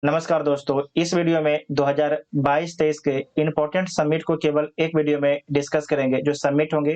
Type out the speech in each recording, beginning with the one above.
नमस्कार दोस्तों, इस वीडियो में 2022-23 के इम्पोर्टेंट समिट को केवल एक वीडियो में डिस्कस करेंगे। जो समिट होंगे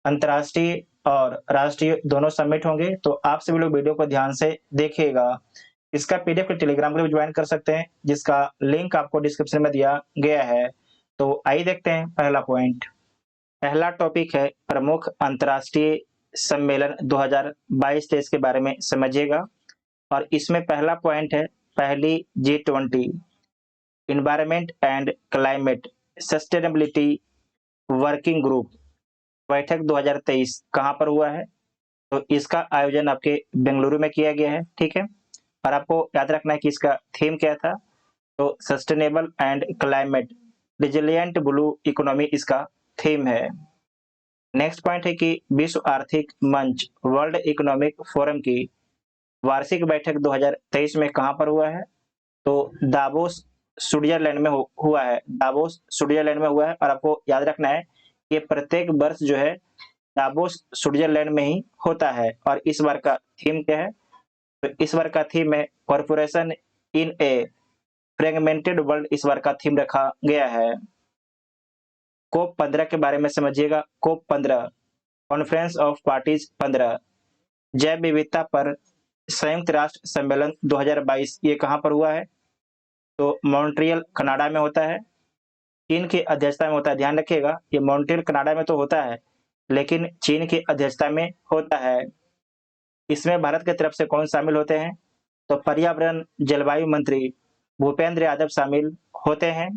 अंतर्राष्ट्रीय और राष्ट्रीय दोनों समिट होंगे, तो आप सभी लोग वीडियो को ध्यान से देखिएगा। इसका पीडीएफ को टेलीग्राम ग्रुप ज्वाइन कर सकते हैं, जिसका लिंक आपको डिस्क्रिप्शन में दिया गया है। तो आइए देखते हैं पहला पॉइंट। पहला टॉपिक है प्रमुख अंतर्राष्ट्रीय सम्मेलन 2022-23 के बारे में समझिएगा। और इसमें पहला पॉइंट है पहली G20 environment and climate sustainability working group बैठक 2023 कहाँ पर हुआ है? तो इसका आयोजन आपके बेंगलुरु में किया गया है, ठीक है। और आपको याद रखना है कि इसका थीम क्या था। तो sustainable and climate resilient blue economy इसका थीम है। नेक्स्ट पॉइंट है कि विश्व आर्थिक मंच वर्ल्ड इकोनॉमिक फोरम की वार्षिक बैठक 2023 में कहां पर हुआ है? तो दावोस स्विट्जरलैंड में हुआ है। दावोस स्विट्जरलैंड में हुआ है। और आपको याद रखना है कि प्रत्येक वर्ष जो है दावोस स्विट्जरलैंड में ही होता है। और इस बार का थीम क्या है? तो इस बार का थीम है corporation in a fragmented world. इस बार का थीम रखा गया है। कोप 15 के बारे में समझिएगा। कोप 15 कॉन्फ्रेंस ऑफ पार्टीज 15 जैव विविधता पर संयुक्त राष्ट्र सम्मेलन 2022 ये कहां पर हुआ है? तो मॉन्ट्रियल कनाडा में होता है। चीन की अध्यक्षता में होता है। ध्यान रखिएगा, ये मॉन्ट्रियल कनाडा में तो होता है, लेकिन चीन की अध्यक्षता में होता है। इसमें भारत की तरफ से कौन शामिल होते हैं? तो पर्यावरण जलवायु मंत्री भूपेंद्र यादव शामिल होते हैं।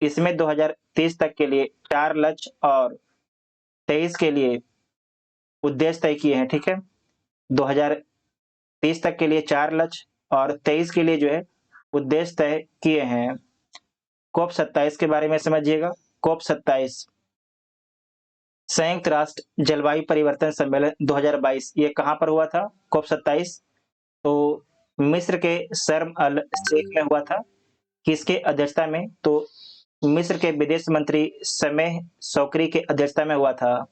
इसमें 2030 तक के लिए 4 लक्ष्य और 23 के लिए उद्देश्य तय किए हैं, ठीक है। 2030 तक के लिए 4 लक्ष्य और 23 के लिए जो है उद्देश्य तय किए हैं। कोप 27 के बारे में समझिएगा। कोप 27 संयुक्त राष्ट्र जलवायु परिवर्तन सम्मेलन 2022 ये कहां पर हुआ था? कोप 27 तो मिस्र के शर्म अल शेख में हुआ था। किसके अध्यक्षता में? तो मिस्र के विदेश मंत्री समेह शौकरी के अध्यक्षता में हुआ था।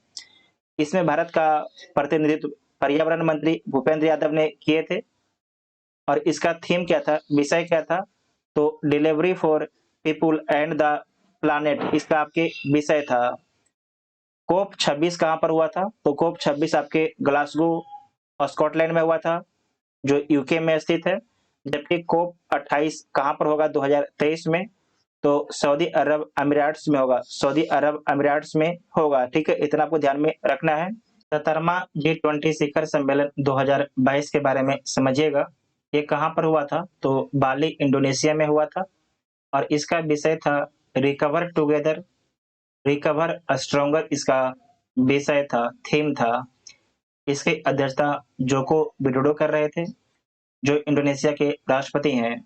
इसमें भारत का प्रतिनिधित्व पर्यावरण मंत्री भूपेंद्र यादव ने किए थे। और इसका थीम क्या था, विषय क्या था? तो delivery for people and the planet इसका आपके विषय था। कोप 26 कहां पर हुआ था? तो कोप 26 आपके ग्लासगो स्कॉटलैंड में हुआ था, जो यूके में स्थित है। जबकि कोप 28 कहां पर होगा 2023 में? तो सऊदी अरब अमीराट्स में होगा। सऊदी अरब अमीराट्स में होगा, ठीक है। इतना आपको ध्यान में रखना है। 17वां G20 शिखर सम्मेलन 2022 के बारे में समझिएगा। ये कहां पर हुआ था? तो बाली इंडोनेशिया में हुआ था। और इसका विषय था रिकवर टुगेदर रिकवर स्ट्रॉन्गर इसका विषय था, थीम था। इसकी अध्यक्षता जोको विडोडो कर रहे थे, जो इंडोनेशिया के राष्ट्रपति हैं।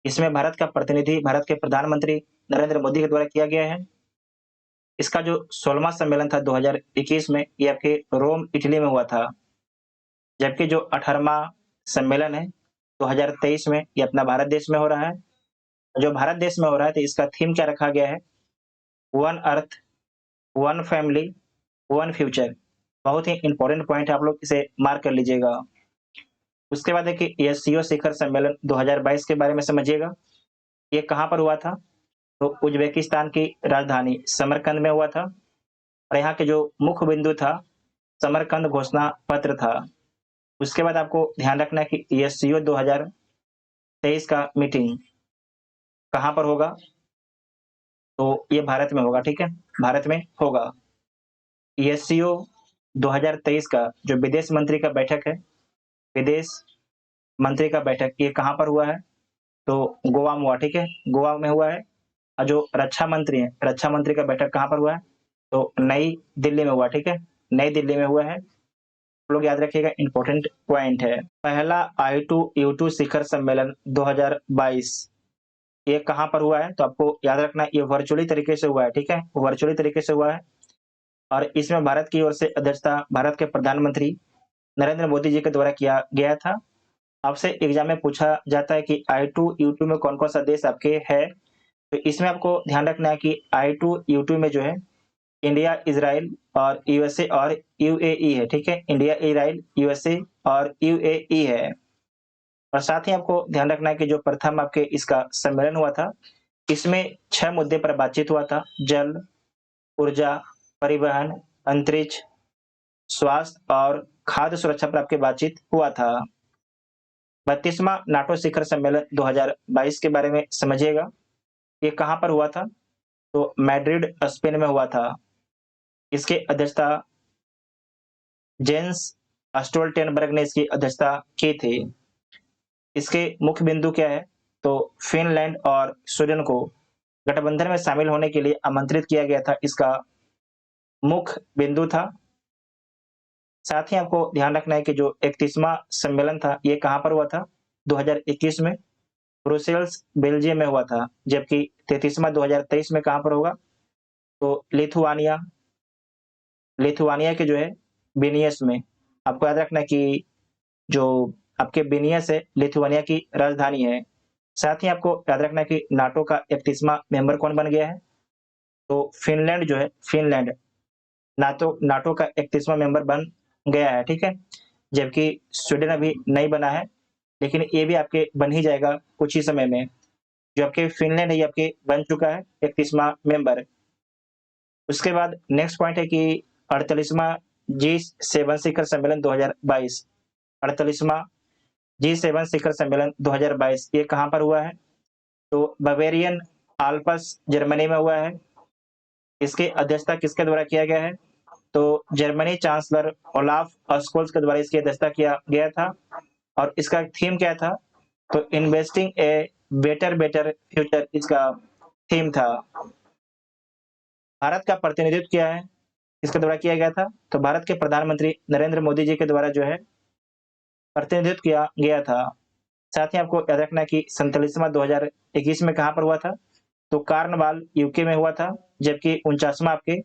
इसमें भारत का प्रतिनिधि भारत के प्रधानमंत्री नरेंद्र मोदी के द्वारा किया गया है। इसका जो 16वां सम्मेलन था 2021 में, ये आपके रोम इटली में हुआ था। जबकि जो 18वां सम्मेलन है 2023 में, ये अपना भारत देश में हो रहा है। जो भारत देश में हो रहा है, तो इसका थीम क्या रखा गया है? One earth one family one future. बहुत ही इंपॉर्टेंट पॉइंट है, आप लोग इसे मार्क कर लीजिएगा। उसके बाद देखिए एससीओ शिखर सम्मेलन 2022 के बारे में समझिएगा। ये कहां पर हुआ था? तो उज्बेकिस्तान की राजधानी समरकंद में हुआ था। और यहाँ के जो मुख्य बिंदु था समरकंद घोषणा पत्र था। उसके बाद आपको ध्यान रखना है कि एससीओ 2023 का मीटिंग कहां पर होगा? तो ये भारत में होगा, ठीक है। भारत में होगा। एससीओ 2023 का जो विदेश मंत्री का बैठक है, विदेश मंत्री का बैठक ये कहां पर हुआ है? तो गोवा में हुआ, ठीक है। गोवा में हुआ है। और जो रक्षा मंत्री है, रक्षा मंत्री का बैठक कहां पर हुआ है? तो नई दिल्ली में हुआ, ठीक है। नई दिल्ली में हुआ है। लोग याद रखिएगा, इंपॉर्टेंट पॉइंट है। पहला I2U2 शिखर सम्मेलन 2022 ये कहां पर हुआ है? तो आपको याद रखना है, ये वर्चुअली तरीके से हुआ है, ठीक है। वर्चुअली तरीके से हुआ है। और इसमें भारत की ओर से अध्यक्षता भारत के प्रधानमंत्री नरेंद्र मोदी जी के द्वारा किया गया था। आपसे एग्जाम में पूछा जाता है कि I2U2 में कौन कौन सा देश आपके है। तो इसमें आपको ध्यान रखना है कि I2U2 में जो है इंडिया, इजराइल और यूएसए और यूएई है, ठीक है। इंडिया, इजराइल, यूएसए और यूएई है। और साथ ही आपको ध्यान रखना है कि जो प्रथम आपके इसका सम्मेलन हुआ था, इसमें 6 मुद्दे पर बातचीत हुआ था। जल, ऊर्जा, परिवहन, अंतरिक्ष, स्वास्थ्य और खाद्य सुरक्षा पर आपकी बातचीत हुआ था। 32वां नाटो शिखर सम्मेलन 2022 के बारे में समझिएगा। ये कहाँ पर हुआ था? तो मैड्रिड, स्पेन में हुआ था। इसकी अध्यक्षता जेंस स्टोल्टेनबर्ग ने इसकी अध्यक्षता की थी। इसके मुख्य बिंदु क्या है? तो फिनलैंड और स्वीडन को गठबंधन में शामिल होने के लिए आमंत्रित किया गया था, इसका मुख्य बिंदु था। साथ ही आपको ध्यान रखना है कि जो 31वां सम्मेलन था, ये कहाँ पर हुआ था? 2021 में ब्रुसेल्स, बेल्जियम में हुआ था। जबकि 33वां 2023 में कहाँ पर होगा? तो लिथुआनिया के जो है विनियस में। आपको याद रखना है कि जो आपके विनियस है, लिथुआनिया की राजधानी है। साथ ही आपको याद रखना है कि नाटो का 31वां मेंबर कौन बन गया है? तो फिनलैंड जो है, फिनलैंड नाटो नाटो का 31वां मेंबर बन गया है, ठीक है। जबकि स्वीडन अभी नहीं बना है, लेकिन ये भी आपके बन ही जाएगा कुछ ही समय में। जो आपके फिनलैंड है, ये आपके बन चुका है 31वां मेंबर। उसके बाद नेक्स्ट पॉइंट है कि 48वां G7 शिखर सम्मेलन 2022, 48वां G7 शिखर सम्मेलन 2022 ये कहाँ पर हुआ है? तो बवेरियन आल्प्स, जर्मनी में हुआ है। इसकी अध्यक्षता किसके द्वारा किया गया है? तो जर्मनी चांसलर ओलाफ स्कोल्स के द्वारा इसकी अध्यक्षता किया गया था। और इसका थीम क्या था? तो investing a better better future इसका थीम था। भारत का प्रतिनिधित्व क्या है, किसके द्वारा किया गया था? तो भारत के प्रधानमंत्री नरेंद्र मोदी जी के द्वारा जो है प्रतिनिधित्व किया गया था। साथ ही आपको याद रखना है कि 47वां 2021 में कहाँ पर हुआ था? तो कार्नवाल यूके में हुआ था। जबकि 49वां आपके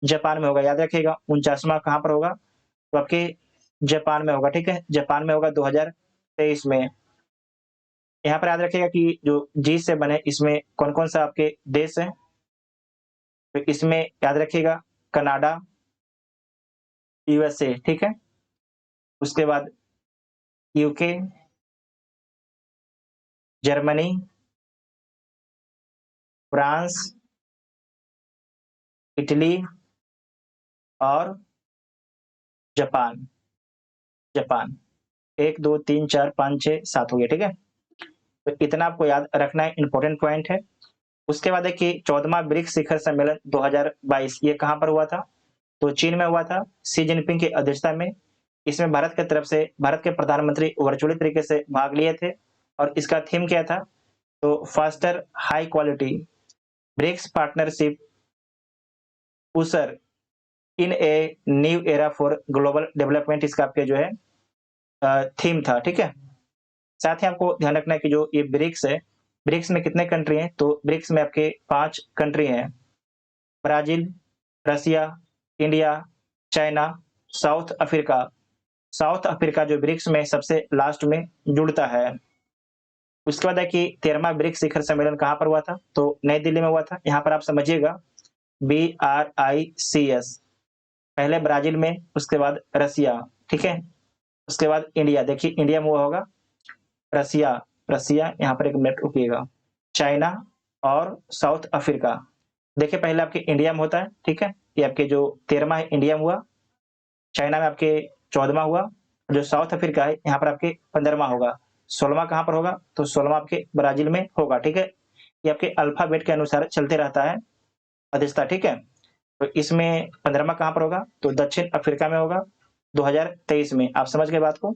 जापान में होगा। याद रखिएगा 49वां कहाँ पर होगा? तो आपके जापान में होगा, ठीक है। जापान में होगा 2023 में। यहाँ पर याद रखिएगा कि जो G7 है, इसमें कौन कौन सा आपके देश है? तो इसमें याद रखिएगा कनाडा, USA, ठीक है। उसके बाद यूके, जर्मनी, फ्रांस, इटली और जापान। जापान 1 2 3 4 5 6 7 हो गया, ठीक है। तो इतना आपको याद रखना है, इंपॉर्टेंट पॉइंट है। उसके बाद है कि 14वां ब्रिक्स शिखर सम्मेलन 2022 ये कहाँ पर हुआ था? तो चीन में हुआ था, शी जिनपिंग की अध्यक्षता में। इसमें भारत की तरफ से भारत के प्रधानमंत्री वर्चुअली तरीके से भाग लिए थे। और इसका थीम क्या था? तो faster high quality BRICS partnership usher in a new era for global development, इसका आपके जो है थीम था, ठीक है। साथ ही आपको ध्यान रखना है कि जो ये ब्रिक्स है, ब्रिक्स में कितने कंट्री हैं? तो ब्रिक्स में आपके 5 कंट्री हैं, Brazil, Russia, India, China, South Africa. South Africa जो ब्रिक्स में सबसे लास्ट में जुड़ता है। उसके बाद है कि 13वां ब्रिक्स शिखर सम्मेलन कहाँ पर हुआ था? तो नई दिल्ली में हुआ था। यहाँ पर आप समझिएगा BRICS, पहले ब्राजील में, उसके बाद रसिया, ठीक है। उसके बाद इंडिया, देखिए इंडिया में हुआ होगा, रसिया, रसिया यहाँ पर 1 मिनट रुकिएगा, चाइना और साउथ अफ्रीका। देखिए पहले आपके इंडिया में होता है, ठीक है। ये आपके जो 13वां है इंडिया में हुआ, चाइना में आपके 14वां हुआ, जो साउथ अफ्रीका है यहाँ पर आपके 15वां होगा। 16वां कहाँ पर होगा? तो 16वां आपके ब्राजील में होगा, ठीक है। ये आपके अल्फाबेट के अनुसार चलते रहता है अध्यक्षता, ठीक है। तो इसमें 15वां कहाँ पर होगा? तो दक्षिण अफ्रीका में होगा 2023 में। आप समझ गए बात को।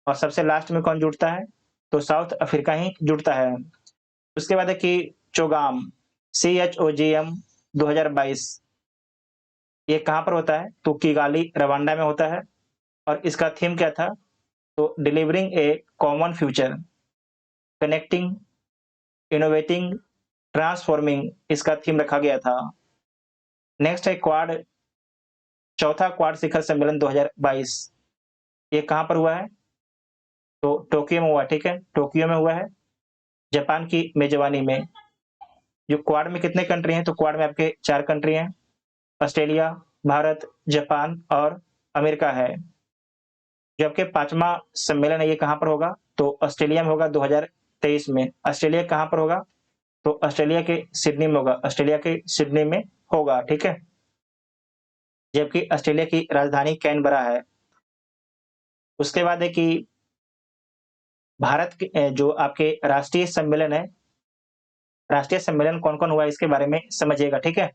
और सबसे लास्ट में कौन जुड़ता है? तो साउथ अफ्रीका ही जुड़ता है। उसके बाद है कि चोगाम, CHOGM 2022 ये कहाँ पर होता है? तो किगाली, रवांडा में होता है। और इसका थीम क्या था? तो delivering a common future, connecting, innovating, transforming, इसका थीम रखा गया था। नेक्स्ट है क्वाड, चौथा क्वाड शिखर सम्मेलन 2022 ये कहाँ पर हुआ है? तो टोक्यो में हुआ, ठीक है। टोक्यो में हुआ है, जापान की मेजबानी में। जो क्वाड में कितने कंट्री हैं? तो क्वाड में आपके 4 कंट्री हैं, ऑस्ट्रेलिया, भारत, जापान और अमेरिका है। जो आपके 5वां सम्मेलन है, ये कहाँ पर होगा? तो ऑस्ट्रेलिया में होगा 2023 में। ऑस्ट्रेलिया कहाँ पर होगा? तो ऑस्ट्रेलिया के सिडनी में होगा, ऑस्ट्रेलिया के सिडनी में होगा, ठीक है। जबकि ऑस्ट्रेलिया की राजधानी कैनबरा है। उसके बाद है कि भारत के जो आपके राष्ट्रीय सम्मेलन है, राष्ट्रीय सम्मेलन कौन-कौन हुआ है इसके बारे में समझिएगा, ठीक है।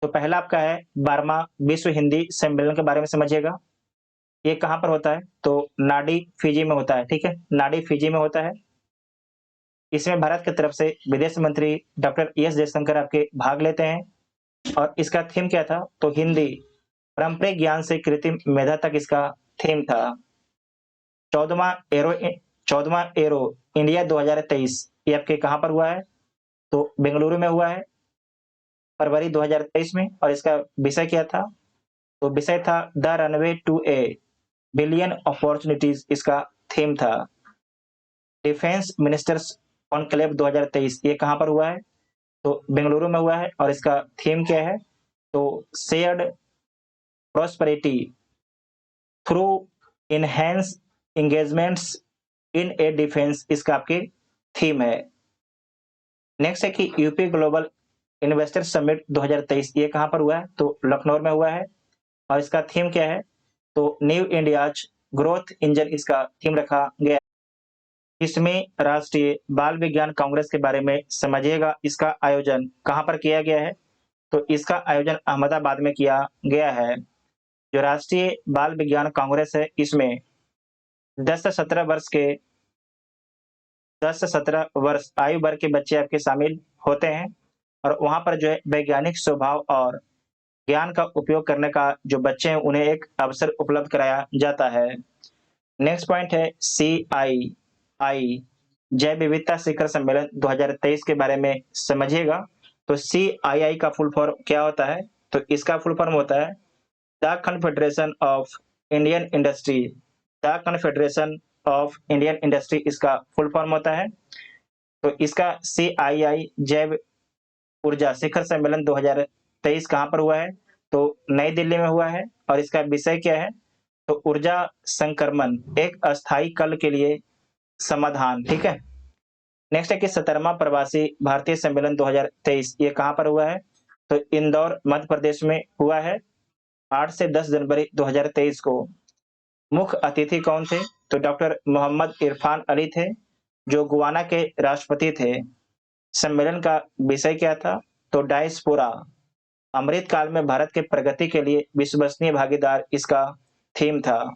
तो पहला आपका है 12वां विश्व हिंदी सम्मेलन के बारे में समझिएगा। ये कहाँ पर होता है? तो नाडी, फिजी में होता है, ठीक है। नाडी, फिजी में होता है। इसमें भारत की तरफ से विदेश मंत्री डॉक्टर एस जयशंकर आपके भाग लेते हैं और इसका थीम क्या था? तो हिंदी, पारंपरिक ज्ञान से कृत्रिम मेधा तक इसका थीम था। 14वां एरो इंडिया 2023 ये आपके कहाँ पर हुआ है? तो बेंगलुरु में हुआ है, फरवरी 2023 में। और इसका विषय क्या था? तो विषय था the runway to a billion opportunities, इसका थीम था। डिफेंस मिनिस्टर्स कॉन्क्लेव 2023 ये कहाँ पर हुआ है? तो बेंगलुरु में हुआ है और इसका थीम क्या है? तो shared prosperity through enhance engagements in a defence, इसका आपके थीम है। नेक्स्ट है कि यूपी ग्लोबल इन्वेस्टर समिट 2023 ये कहाँ पर हुआ है? तो लखनऊ में हुआ है और इसका थीम क्या है? तो न्यू इंडियाज ग्रोथ इंजन, इसका थीम रखा गया। इसमें राष्ट्रीय बाल विज्ञान कांग्रेस के बारे में समझिएगा। इसका आयोजन कहाँ पर किया गया है? तो इसका आयोजन अहमदाबाद में किया गया है। जो राष्ट्रीय बाल विज्ञान कांग्रेस है, इसमें 10 से 17 वर्ष के 10 से 17 वर्ष आयु वर्ग के बच्चे आपके शामिल होते हैं और वहां पर जो है वैज्ञानिक स्वभाव और ज्ञान का उपयोग करने का जो बच्चे हैं उन्हें एक अवसर उपलब्ध कराया जाता है। नेक्स्ट पॉइंट है CII जैव विविधता शिखर सम्मेलन 2023 के बारे में समझिएगा। तो CII का फुल फॉर्म क्या होता है? तो इसका फुल फॉर्म होता है the confederation of Indian industry. The confederation of Indian industry इसका फुल फॉर्म होता है। तो इसका CII जैव ऊर्जा शिखर सम्मेलन 2023 कहाँ पर हुआ है? तो नई दिल्ली में हुआ है और इसका विषय क्या है? तो ऊर्जा संक्रमण एक अस्थायी कल के लिए समाधान, ठीक है। नेक्स्ट है कि 17वां प्रवासी भारतीय सम्मेलन 2023 ये कहाँ पर हुआ है? तो इंदौर मध्य प्रदेश में हुआ है 8 से 10 जनवरी 2023 को। मुख्य अतिथि कौन थे? तो डॉक्टर मोहम्मद इरफान अली थे, जो गुयाना के राष्ट्रपति थे। सम्मेलन का विषय क्या था? तो डायस्पोरा, अमृत काल में भारत के प्रगति के लिए विश्वसनीय भागीदार, इसका थीम था।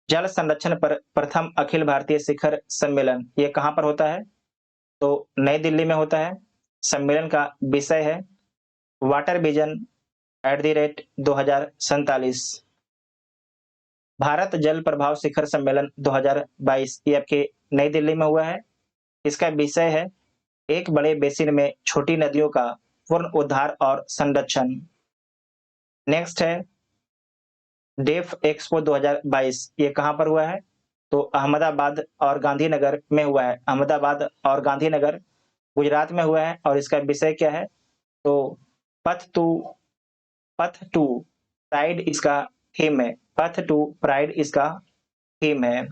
जल संरक्षण पर प्रथम अखिल भारतीय शिखर सम्मेलन ये कहाँ पर होता है? तो नई दिल्ली में होता है। सम्मेलन का विषय है वाटर विजन @2047। भारत जल प्रभाव शिखर सम्मेलन 2022 ये आपके नई दिल्ली में हुआ है। इसका विषय है एक बड़े बेसिन में छोटी नदियों का पूर्ण उद्धार और संरक्षण। नेक्स्ट है डेफ एक्सपो 2022 ये कहाँ पर हुआ है? तो अहमदाबाद और गांधीनगर में हुआ है। अहमदाबाद और गांधीनगर गुजरात में हुआ है और इसका विषय क्या है? तो पथ टू पथ टू प्राइड इसका थीम है। पथ टू प्राइड इसका थीम है।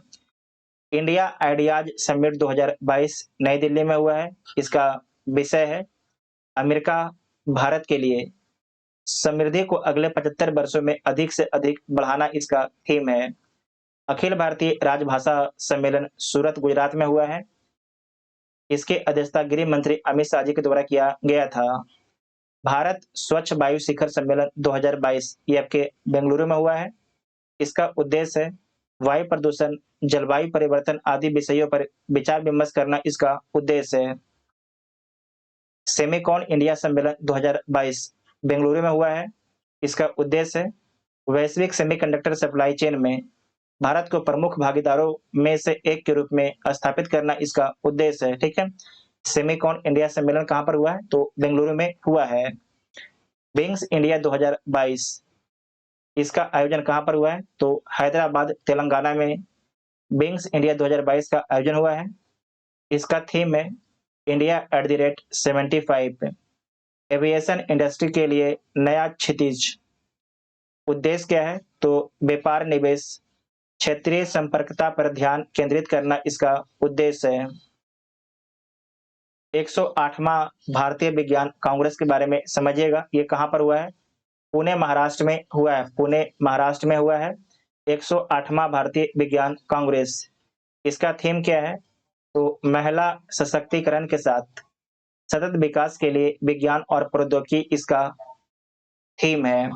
इंडिया आइडियाज समिट 2022 नई दिल्ली में हुआ है। इसका विषय है अमेरिका भारत के लिए समृद्धि को अगले 75 वर्षों में अधिक से अधिक बढ़ाना, इसका थीम है। अखिल भारतीय राजभाषा सम्मेलन सूरत गुजरात में हुआ है। इसके अध्यक्षता गृह मंत्री अमित शाह जी के द्वारा किया गया था। भारत स्वच्छ वायु शिखर सम्मेलन 2022 ये आपके बेंगलुरु में हुआ है। इसका उद्देश्य है वायु प्रदूषण, जलवायु परिवर्तन आदि विषयों पर विचार विमर्श करना, इसका उद्देश्य है। सेमिकॉन इंडिया सम्मेलन 2022 बेंगलुरु में हुआ है। इसका उद्देश्य है वैश्विक सेमीकंडक्टर सप्लाई चेन में भारत को प्रमुख भागीदारों में से एक के रूप में स्थापित करना, इसका उद्देश्य है, ठीक है। सेमिकॉन इंडिया सम्मेलन कहाँ पर हुआ है? तो बेंगलुरु में हुआ है। विंग्स इंडिया 2022 इसका आयोजन कहाँ पर हुआ है? तो हैदराबाद तेलंगाना में विंग्स इंडिया 2022 का आयोजन हुआ है। इसका थीम है इंडिया @75 एविएशन इंडस्ट्री के लिए नया क्षितिज। उद्देश्य क्या है? तो व्यापार, निवेश, क्षेत्रीय संपर्कता पर ध्यान केंद्रित करना इसका उद्देश्य है। 108वां भारतीय विज्ञान कांग्रेस के बारे में समझिएगा। ये कहाँ पर हुआ है? पुणे महाराष्ट्र में हुआ है। पुणे महाराष्ट्र में हुआ है 108वां भारतीय विज्ञान कांग्रेस। इसका थीम क्या है? तो महिला सशक्तिकरण के साथ सतत विकास के लिए विज्ञान और प्रौद्योगिकी इसका थीम है।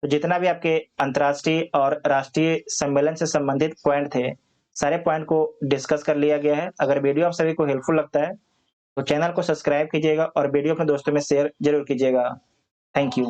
तो जितना भी आपके अंतर्राष्ट्रीय और राष्ट्रीय सम्मेलन से संबंधित पॉइंट थे, सारे पॉइंट को डिस्कस कर लिया गया है। अगर वीडियो आप सभी को हेल्पफुल लगता है तो चैनल को सब्सक्राइब कीजिएगा और वीडियो अपने दोस्तों में शेयर जरूर कीजिएगा। Thank you.